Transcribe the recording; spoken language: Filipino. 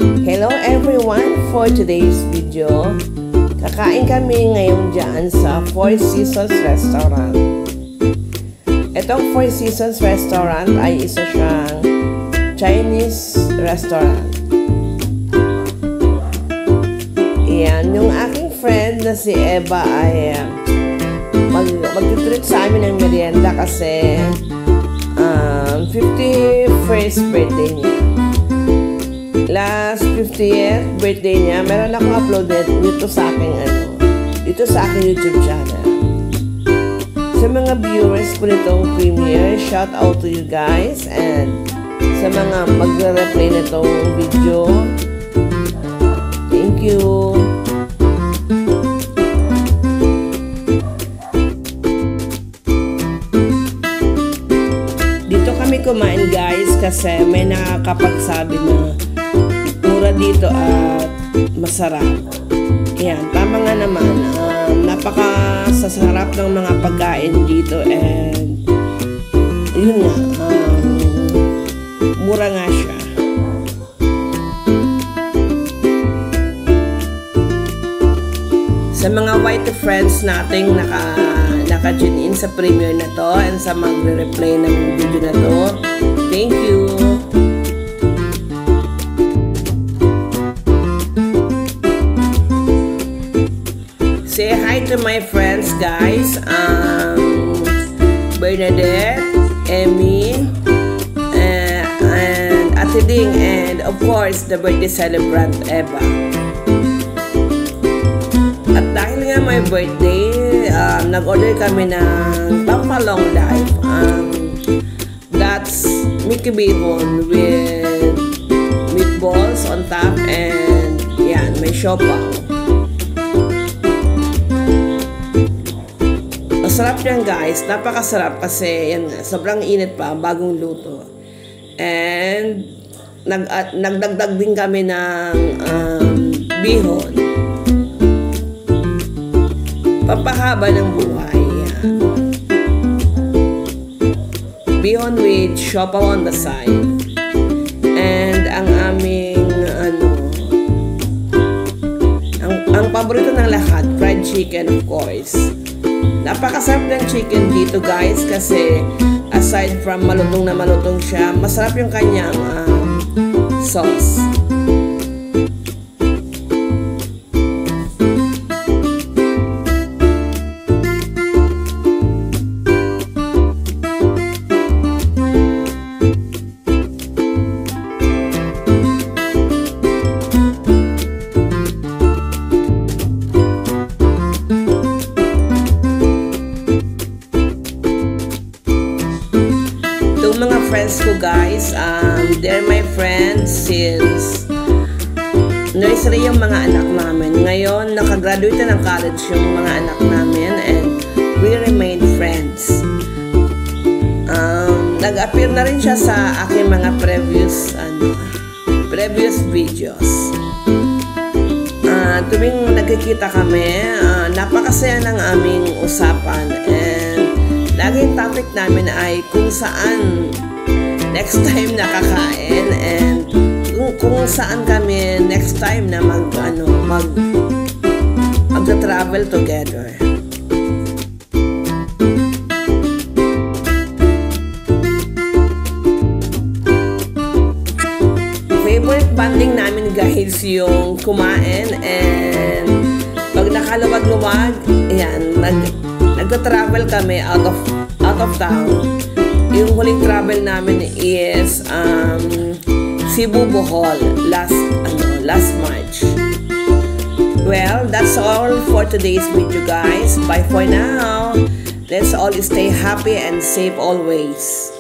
Hello everyone! For today's video, kakain kami ngayon dyan sa Four Seasons Restaurant. Itong Four Seasons Restaurant ay isa siyang Chinese restaurant. Yan, yung aking friend na si Eva ay mag-treat sa amin ng merienda kasi 51st birthday niya. Last 50th birthday niya, meron akong uploaded dito sa aking YouTube channel. Sa mga viewers ko nitong premiere, shout out to you guys, and sa mga magre-replay nitong video, thank you. Dito kami kumain guys kasi may nakakapagsabi na mura dito at masarap. Yan, tama nga naman. Napakasasarap ng mga pagkain dito and yun nga, mura nga siya. Sa mga white friends nating naka-tune in sa premiere na to and sa magre-replay ng video na to, thank you. Say hi to my friends guys, Bernadette, Emmy, and Ate Ding, and of course the birthday celebrant Eva. At dahil nga my birthday, nag-order kami ng Pampalong Life. That's Mickey Bacon with meatballs on top, and yan, may siopaw. Masarap yan guys, napakasarap kasi yan, sobrang init pa, bagong luto. And nagdagdag din kami ng bihon. Papahaba ng buhay. Yan. Bihon with siopaw on the side. And ang aming ang paborito ng lahat, fried chicken of course. Napakasarap ng chicken dito guys kasi aside from malutong na malutong siya, masarap yung kanyang sauce. Mga friends ko guys, they're my friends since nursery yung mga anak namin. Ngayon, nakagraduate na ng college yung mga anak namin and we remain friends. Nag-appear na rin siya sa aking mga previous videos. Tuwing nagkikita kami, napakasaya ng aming usapan and laging topic namin ay kung saan next time nakakain and kung saan kami next time na mag-travel together. Favorite banding namin guys yung kumain and pag nakaluwag-luwag, ayan, nag-travel kami out of town. Yung huling travel namin is Cebu, Bohol last March. Well, that's all for today's video guys. Bye for now. Let's all stay happy and safe always.